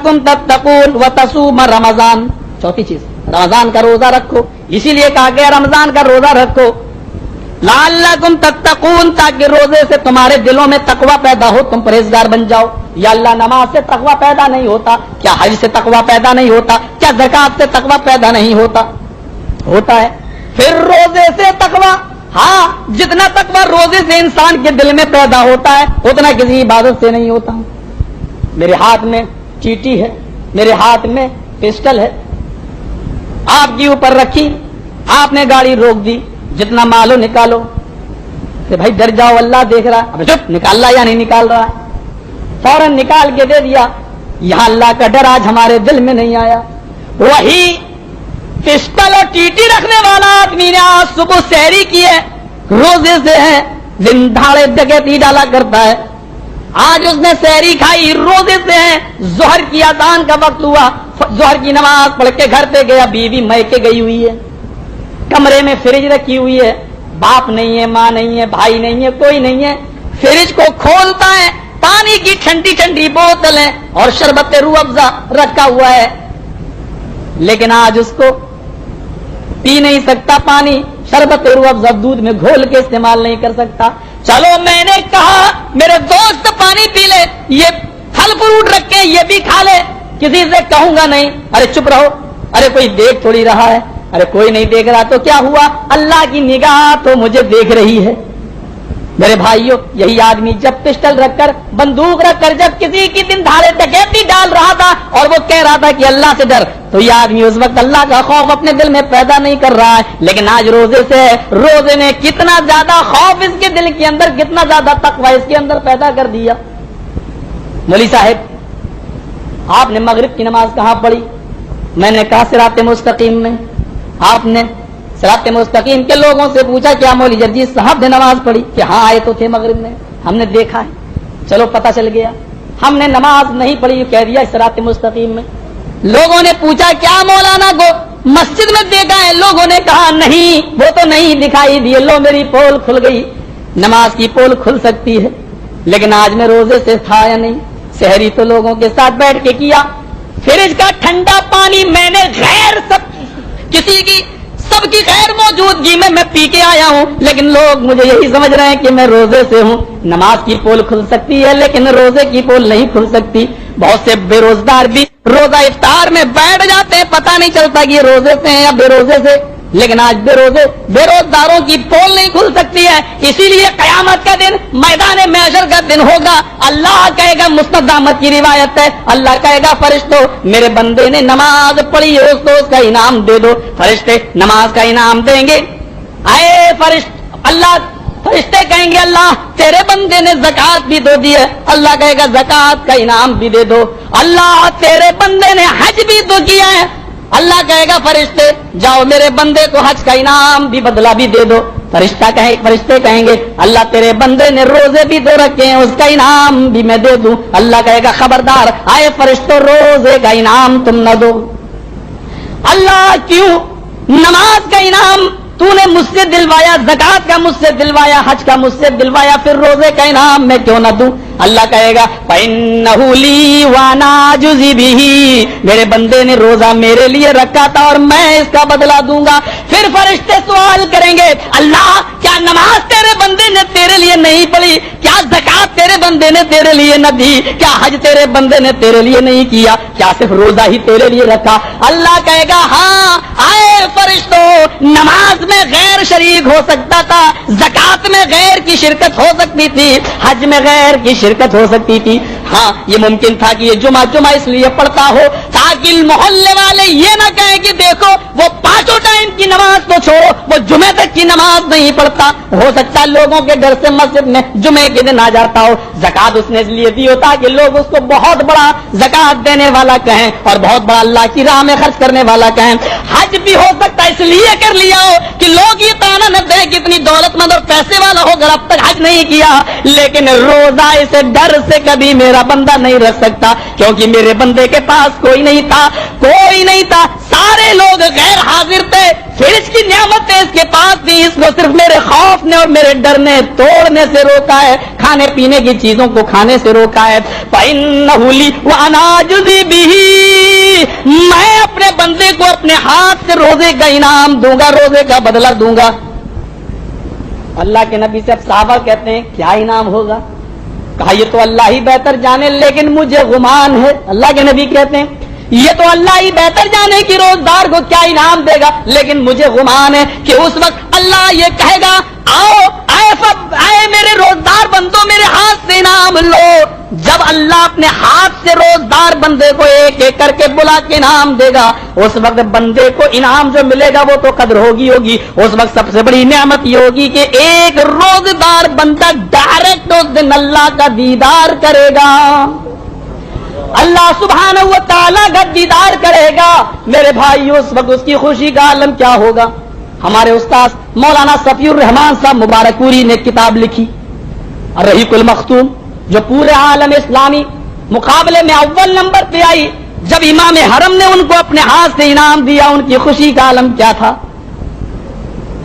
لعلکم تتقون وتصوم رمضان. چوتھی چیز رمضان کا روزہ رکھو، اسی لیے کہا گیا رمضان کا روزہ رکھو لعلکم تتقون، تاکہ روزے سے تمہارے دلوں میں تقوی پیدا ہو، تم پرہیزگار بن جاؤ. یا اللہ نماز سے تقوی پیدا نہیں ہوتا؟ کیا حج سے تقوی پیدا نہیں ہوتا؟ کیا زکات سے تقوی پیدا نہیں ہوتا؟ ہوتا ہے. پھر روزے سے تقوی، ہاں جتنا تقوی روزے سے انسان کے دل میں پیدا ہوتا ہے اتنا کسی عبادت سے نہیں ہوتا. میرے ہاتھ میں چیٹی ہے، میرے ہاتھ میں پسٹل ہے، آپ کے اوپر رکھی، آپ نے گاڑی روک دی، جتنا مالو نکالو. کہ بھائی ڈر جاؤ اللہ دیکھ رہا، اب چپ، نکال رہا یا نہیں نکال رہا؟ فوراً نکال کے دے دیا. یہاں اللہ کا ڈر آج ہمارے دل میں نہیں آیا. وہی پسٹل اور ٹیٹی رکھنے والا آدمی نے آج صبح سحری کی ہے، روزے سے ہے، زندھاڑے ڈکیتی ڈالا کرتا ہے، آج اس نے سحری کھائی، روزے سے ہے. ظہر کی اذان کا وقت ہوا، ظہر کی نماز پڑھ کے گھر پہ گیا، بیوی میکے گئی ہوئی ہے، کمرے میں فریج رکھی ہوئی ہے، باپ نہیں ہے، ماں نہیں ہے، بھائی نہیں ہے، کوئی نہیں ہے. فریج کو کھولتا ہے، پانی کی ٹھنڈی ٹھنڈی بوتل ہے اور شربت روح افزا رکھا ہوا ہے، لیکن آج اس کو پی نہیں سکتا پانی، شربت روح افزا دودھ میں گھول کے استعمال نہیں کر سکتا. چلو میں نے کہا میرے دوست پانی پی لے، یہ پھل فروٹ رکھ کے یہ بھی کھا لے، کسی سے کہوں گا نہیں. ارے چپ رہو، ارے کوئی دیکھ تھوڑی رہا ہے، ارے کوئی نہیں دیکھ رہا تو کیا ہوا، اللہ کی نگاہ تو مجھے دیکھ رہی ہے. میرے بھائیوں، یہی آدمی جب پسٹل رکھ کر، بندوق رکھ کر جب کسی کی دن دھاڑے ڈکیتی ڈال رہا تھا اور وہ کہہ رہا تھا کہ اللہ سے ڈر، تو یہ آدمی اس وقت اللہ کا خوف اپنے دل میں پیدا نہیں کر رہا ہے. لیکن آج روزے سے، روزے نے کتنا زیادہ خوف اس کے دل کے اندر، کتنا زیادہ تقوی اس کے اندر پیدا کر دیا. مولوی صاحب آپ نے مغرب کی نماز کہاں پڑھی؟ میں نے کہا صراط مستقیم میں. آپ نے صراط مستقیم کے لوگوں سے پوچھا کیا مولوی جرجیت صاحب نے نماز پڑھی؟ کہ ہاں آئے تو تھے مغرب میں، ہم نے دیکھا ہے. چلو پتہ چل گیا، ہم نے نماز نہیں پڑھی، کہہ دیا صراط مستقیم میں. لوگوں نے پوچھا کیا مولانا کو مسجد میں دیکھا ہے؟ لوگوں نے کہا نہیں، وہ تو نہیں دکھائی دی. لو میری پول کھل گئی. نماز کی پول کھل سکتی ہے، لیکن آج میں روزے سے تھا یا نہیں؟ سحری تو لوگوں کے ساتھ بیٹھ کے کیا، فریج کا ٹھنڈا پانی میں نے غیر کسی کی، سب کی غیر موجودگی میں پی کے آیا ہوں، لیکن لوگ مجھے یہی سمجھ رہے ہیں کہ میں روزے سے ہوں. نماز کی پول کھل سکتی ہے لیکن روزے کی پول نہیں کھل سکتی. بہت سے بے روزگار بھی روزہ افطار میں بیٹھ جاتے ہیں، پتہ نہیں چلتا کہ یہ روزے سے ہیں یا بے روزے سے. لیکن آج بے روزگاروں کی پول نہیں کھل سکتی ہے. اسی لیے قیامت کا دن میدان محشر کا دن ہوگا. اللہ کہے گا، مسند احمد کی روایت ہے، اللہ کہے گا فرشتوں میرے بندے نے نماز پڑھی ہے، اس کو اس کا انعام دے دو. فرشتے نماز کا انعام دیں گے. فرشتے کہیں گے اللہ تیرے بندے نے زکات بھی دو دی ہے، اللہ کہے گا زکات کا انعام بھی دے دو. اللہ تیرے بندے نے حج بھی تو کیا ہے، اللہ کہے گا فرشتے جاؤ میرے بندے کو حج کا انعام بھی بدلہ بھی دے دو. فرشتے کہیں گے اللہ تیرے بندے نے روزے بھی دو رکھے ہیں، اس کا انعام بھی میں دے دوں. اللہ کہے گا خبردار، آئے فرشتوں روزے کا انعام تم نہ دو. اللہ کیوں؟ نماز کا انعام تو نے مجھ سے دلوایا، زکات کا مجھ سے دلوایا، حج کا مجھ سے دلوایا، پھر روزے کا انعام میں کیوں نہ دوں؟ اللہ کہے گا فَإِنَّهُ لِي وَأَنَا أَجْزِي بِهِ، میرے بندے نے روزہ میرے لیے رکھا تھا اور میں اس کا بدلہ دوں گا. پھر فرشتے سوال کریں گے اللہ کیا نماز تیرے بندے نے تیرے لیے نہیں پڑھی؟ کیا زکات تیرے بندے نے تیرے لیے نہ دی؟ کیا حج تیرے بندے نے تیرے لیے نہیں کیا؟ کیا صرف روزہ ہی تیرے لیے رکھا؟ اللہ کہے گا ہاں. آئے فرشتوں، نماز میں غیر شریک ہو سکتا تھا، زکات میں غیر کی شرکت ہو سکتی تھی، حج میں غیر کی شرکت ہو سکتی تھی. ہاں یہ ممکن تھا کہ یہ جمعہ اس لیے پڑھتا ہو تاکہ محلے والے یہ نہ کہیں کہ دیکھو وہ پانچوں ٹائم کی نماز تو چھوڑو، وہ جمعے تک کی نماز نہیں پڑھتا. ہو سکتا ہے لوگوں کے گھر سے مسجد میں جمعے کے دن آ جاتا ہو. زکات اس نے اس لیے دی ہوتا کہ لوگ اس کو بہت بڑا زکات دینے والا کہیں اور بہت بڑا اللہ کی راہ میں خرچ کرنے والا کہیں. حج بھی ہو سکتا ہے اس لیے کر لیا ہو کہ لوگ یہ تانا نہ دیں کہ اتنی دولت مند اور پیسے والا ہو کر اب تک حج نہیں کیا. لیکن روزہ اسے ڈر سے کبھی میرا بندہ نہیں رکھ سکتا، کیونکہ میرے بندے کے پاس کوئی نہیں تھا، کوئی نہیں تھا، سارے لوگ غیر حاضر تھے، پھر اس کی نعمتیں اس کے پاس تھی، اس کو صرف میرے خوف نے اور میرے ڈر نے توڑنے سے روکا ہے، کھانے پینے کی چیزوں کو کھانے سے روکا ہے۔ فَإِنَّهُ لِي وَأَنَا أَجْزِي بِهِ، میں اپنے بندے کو اپنے ہاتھ سے روزے کا انعام دوں گا، روزے کا بدلہ دوں گا۔ اللہ کے نبی سے اب صحابہ کہتے ہیں کیا انعام ہوگا؟ کہا یہ تو اللہ ہی بہتر جانے، لیکن مجھے گمان ہے۔ اللہ کے نبی کہتے ہیں یہ تو اللہ ہی بہتر جانے کہ روزدار کو کیا انعام دے گا، لیکن مجھے گمان ہے کہ اس وقت اللہ یہ کہے گا آؤ آئے میرے روزدار بندوں، میرے ہاتھ سے انعام لو۔ جب اللہ اپنے ہاتھ سے روزدار بندے کو ایک ایک کر کے بلا کے انعام دے گا، اس وقت بندے کو انعام جو ملے گا وہ تو قدر ہوگی۔ اس وقت سب سے بڑی نعمت یہ ہوگی کہ ایک روزدار بندہ ڈائریکٹ اس دن اللہ کا دیدار کرے گا، اللہ سبحانہ و تعالیٰ کا دیدار کرے گا۔ میرے بھائی اس وقت اس کی خوشی کا عالم کیا ہوگا؟ ہمارے استاد مولانا صفی الرحمان صاحب مبارک پوری نے کتاب لکھی الرحیق المختوم، جو پورے عالم اسلامی مقابلے میں اول نمبر پہ آئی۔ جب امام حرم نے ان کو اپنے ہاتھ سے انعام دیا، ان کی خوشی کا عالم کیا تھا؟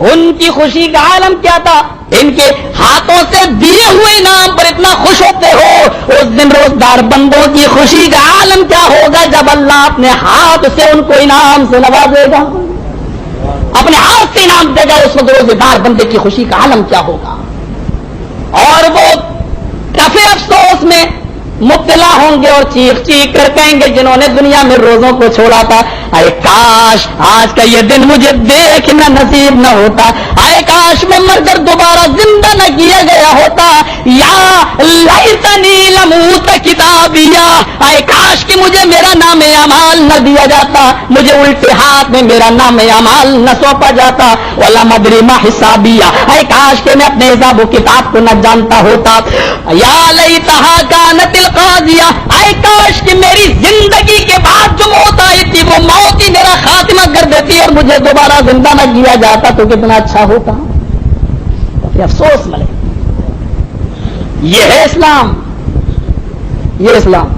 ان کی خوشی کا عالم کیا تھا؟ ان کے ہاتھوں سے دیے ہوئے انعام پر اتنا خوش ہوتے ہو، اس دن روزدار بندوں کی خوشی کا عالم کیا ہوگا جب اللہ اپنے ہاتھ سے ان کو انعام سے نوازے گا، اپنے ہاتھ سے انعام دے گا۔ اس وقت روزدار بندے کی خوشی کا عالم کیا ہوگا؟ اور وہ کفے افسوس میں مبتلا ہوں گے اور چیخ چیخ کر کہیں گے جنہوں نے دنیا میں روزوں کو چھوڑا تھا، اے کاش آج کا یہ دن مجھے دیکھنا نصیب نہ ہوتا، اے کاش میں مر کر دوبارہ زندہ نہ کیا گیا ہوتا، یا لیتنی لموت کتابیا، اے کاش کہ مجھے میرا نام اعمال نہ دیا جاتا، مجھے الٹے ہاتھ میں میرا نام اعمال نہ سونپا جاتا، ولم ادری ما حسابیا، اے کاش کہ میں اپنے حساب و کتاب کو نہ جانتا ہوتا، یا لیتہا کانت القاضیہ، اے کاش کہ میری زندگی کے بعد جو موت آئی تھی وہ موت ہی میرا خاتمہ کر دیتی اور مجھے دوبارہ زندہ نہ کیا جاتا تو کتنا اچھا ہوتا۔ افسوس ملے، یہ ہے اسلام، یہ اسلام۔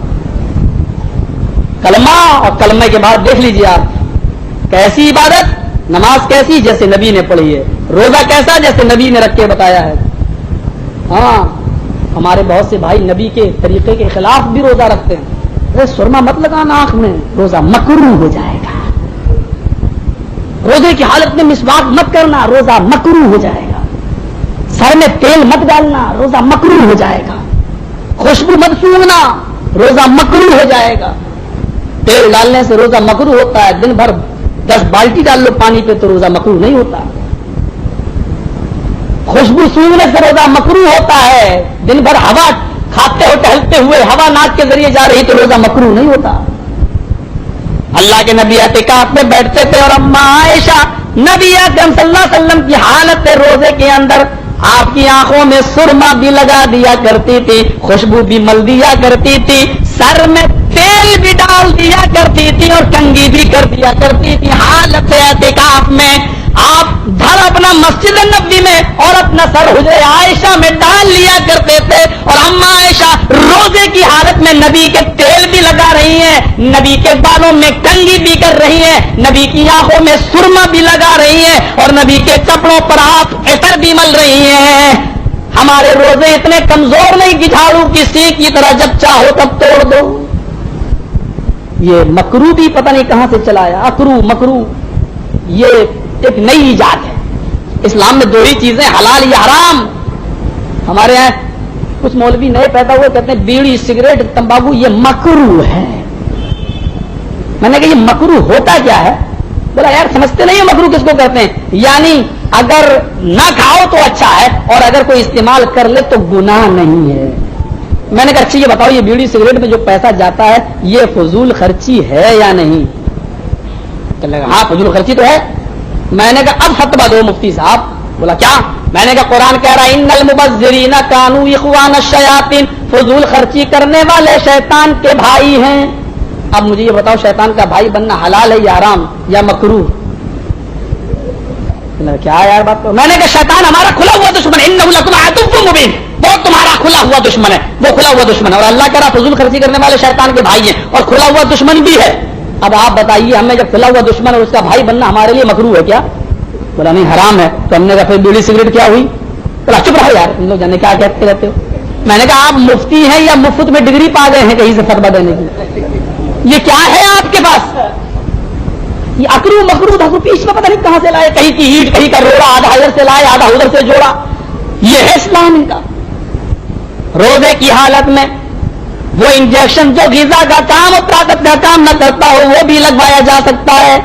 کلمہ اور کلمہ کے بعد دیکھ لیجیے آپ کیسی عبادت، نماز کیسی جیسے نبی نے پڑھی ہے، روزہ کیسا جیسے نبی نے رکھ کے بتایا ہے۔ ہاں ہمارے بہت سے بھائی نبی کے طریقے کے خلاف بھی روزہ رکھتے ہیں۔ سرما مت لگانا آنکھ میں، روزہ مکروہ ہو جائے گا۔ روزے کی حالت میں مسواک مت کرنا، روزہ مکروہ ہو جائے گا۔ سر میں تیل مت ڈالنا، روزہ مکروہ ہو جائے گا۔ خوشبو مت سونگنا، روزہ مکروہ ہو جائے گا۔ تیل ڈالنے سے روزہ مکروہ ہوتا ہے، دن بھر 10 بالٹی ڈال لو پانی پہ تو روزہ مکروہ نہیں ہوتا۔ خوشبو سونگنے سے روزہ مکروہ ہوتا ہے، دن بھر ہوا کھاتے ہو ٹہلتے ہوئے ہوا ناک کے ذریعے جا رہی تو روزہ مکروہ نہیں ہوتا۔ اللہ کے نبی اعتکاف میں بیٹھتے تھے اور اما عائشہ نبی اکرم صلی اللہ علیہ وسلم کی حالت روزے کے اندر آپ کی آنکھوں میں سرما بھی لگا دیا کرتی تھی، خوشبو بھی مل دیا کرتی تھی، سر میں تیل بھی ڈال دیا کرتی تھی اور کنگھی بھی کر دیا کرتی تھی۔ حالت اعتکاف میں آپ دھڑ اپنا مسجد نبوی میں اور اپنا سر حجرہ عائشہ میں ڈال لیا کرتے تھے، اور اما عائشہ روزے کی حالت میں نبی کے تیل بھی لگا رہی ہیں، نبی کے بالوں میں کنگھی بھی کر رہی ہیں، نبی کی آنکھوں میں سرما بھی لگا رہی ہیں، اور نبی کے کپڑوں پر آپ عطر بھی مل رہی ہیں۔ ہمارے روزے اتنے کمزور نہیں کہ جھاڑو کی سینک کی طرح جب چاہو تب توڑ دو۔ یہ مکرو بھی پتہ نہیں کہاں سے چلا ہے، اکرو مکرو، یہ ایک نئی ایجاد ہے۔ اسلام میں دو ہی چیزیں حلال یا حرام۔ ہمارے یہاں کچھ مولوی نئے پیدا ہوئے کہتے ہیں بیڑی سگریٹ تمباکو یہ مکروہ ہے۔ میں نے کہا یہ مکروہ ہوتا کیا ہے؟ بولا یار سمجھتے نہیں مکروہ کس کو کہتے ہیں، یعنی اگر نہ کھاؤ تو اچھا ہے اور اگر کوئی استعمال کر لے تو گناہ نہیں ہے۔ میں نے کہا اچھا یہ بتاؤ یہ بیڑی سگریٹ میں جو پیسہ جاتا ہے یہ فضول خرچی ہے یا نہیں؟ ہاں فضول خرچی تو ہے۔ میں نے کہا اب فتویٰ دو مفتی صاحب۔ بولا کیا؟ میں نے کہا قرآن کہہ رہا ہے ان المبذرین کانوا اخوان الشیاطین، فضول خرچی کرنے والے شیطان کے بھائی ہیں۔ اب مجھے یہ بتاؤ شیطان کا بھائی بننا حلال ہے یا حرام یا مکروہ؟ کیا یار بات تو میں نے کہا شیطان ہمارا کھلا ہوا دشمن، انہ لکم عدو مبین، بہت تمہارا کھلا ہوا دشمن ہے، وہ کھلا ہوا دشمن ہے، اور اللہ کہہ رہا فضول خرچی کرنے والے شیطان کے بھائی ہیں اور کھلا ہوا دشمن بھی ہے۔ اب آپ بتائیے ہمیں جب کھلا ہوا دشمن اور اس کا بھائی بننا ہمارے لیے مکروہ ہے کیا؟ بولا نہیں حرام ہے۔ تو ہم نے کہا پھر بیڑی سگریٹ کیا ہوئی؟ بولا چپ رہو یار، تم لوگ جانے کیا کہتے رہتے ہو۔ میں نے کہا آپ مفتی ہیں یا مفت میں ڈگری پا گئے ہیں کہیں سے فتویٰ دینے کی؟ یہ کیا ہے آپ کے پاس؟ یہ اکرو مکرو دھکرو پیچ میں پتہ نہیں کہاں سے لائے، کہیں کی اینٹ کہیں کا روڑا، آدھا ادھر سے لائے آدھا ادھر سے جوڑا۔ یہ ہے اسلام ان کا۔ روزے کی حالت میں وہ انجیکشن جو غذا کا کام اور طاقت کا کام نہ کرتا ہو وہ بھی لگوایا جا سکتا ہے۔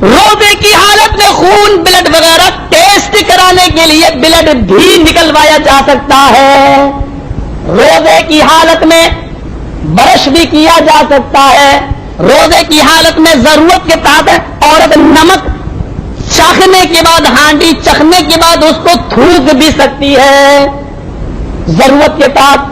روزے کی حالت میں خون بلڈ وغیرہ ٹیسٹ کرانے کے لیے بلڈ بھی نکلوایا جا سکتا ہے۔ روزے کی حالت میں برش بھی کیا جا سکتا ہے۔ روزے کی حالت میں ضرورت کے تحت عورت نمک چکھنے کے بعد، ہانڈی چکھنے کے بعد اس کو تھوک بھی سکتی ہے ضرورت کے تحت۔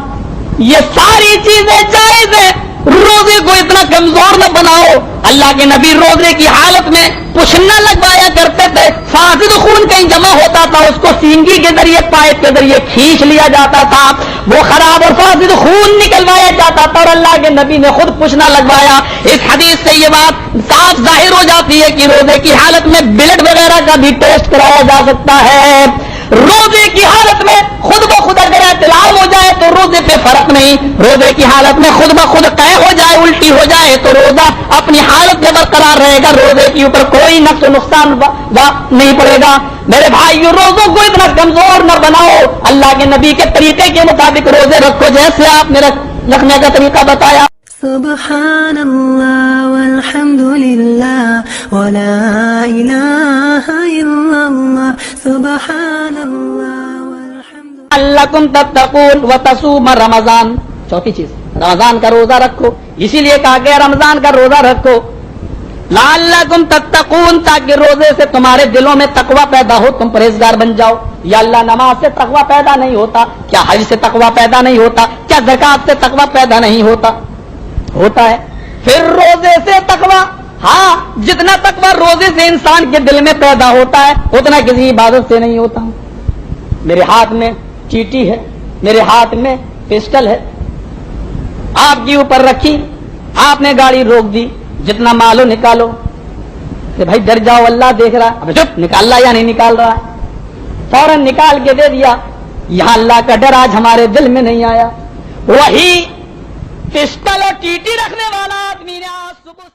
یہ ساری چیزیں جائز ہیں۔ روزے کو اتنا کمزور نہ بناؤ۔ اللہ کے نبی روزے کی حالت میں پشنا لگوایا کرتے تھے، فاسد خون کہیں جمع ہوتا تھا اس کو سینگی کے ذریعے پائپ کے ذریعے کھینچ لیا جاتا تھا، وہ خراب اور فاسد خون نکلوایا جاتا تھا، اور اللہ کے نبی نے خود پشنا لگوایا۔ اس حدیث سے یہ بات صاف ظاہر ہو جاتی ہے کہ روزے کی حالت میں بلڈ وغیرہ کا بھی ٹیسٹ کرایا جا سکتا ہے۔ روزے کی حالت میں خود بخود اگر اعتلام ہو جائے تو روزے پہ فرق نہیں، روزے کی حالت میں خود بخود قے ہو جائے، الٹی ہو جائے تو روزہ اپنی حالت میں برقرار رہے گا، روزے کے اوپر کوئی نقص و نقصان نہیں پڑے گا۔ میرے بھائیو روزوں کو اتنا کمزور نہ بناؤ، اللہ کے نبی کے طریقے کے مطابق روزے رکھو جیسے آپ نے رکھنے کا طریقہ بتایا۔ سبحان اللہ والحمد للہ ولا الہ الا اللہ سبحان اللہ والحمد لعلکم تتقون وتصوم رمضان۔ چوتھی چیز رمضان کا روزہ رکھو، اسی لیے کہا گیا رمضان کا روزہ رکھو لعلکم تتقون، تاکہ روزے سے تمہارے دلوں میں تقوی پیدا ہو، تم پرہیزگار بن جاؤ۔ یا اللہ نماز سے تقوی پیدا نہیں ہوتا کیا؟ حج سے تقوی پیدا نہیں ہوتا کیا؟ زکات سے تقوی پیدا نہیں ہوتا ہے؟ پھر روزے سے تقوی، ہاں جتنا تقوی روزے سے انسان کے دل میں پیدا ہوتا ہے اتنا کسی عبادت سے نہیں ہوتا۔ میرے ہاتھ میں چیٹی ہے، میرے ہاتھ میں پسٹل ہے، آپ کے اوپر رکھی، آپ نے گاڑی روک دی، جتنا مالو نکالو، کہ بھائی ڈر جاؤ اللہ دیکھ رہا ہے، اب چپ نکال رہا یا نہیں نکال رہا ہے، فوراً نکال کے دے دیا۔ یہاں اللہ کا ڈر آج ہمارے دل میں نہیں آیا۔ وہی پسٹل اور ٹیٹی رکھنے والا آدمی نے آج صبح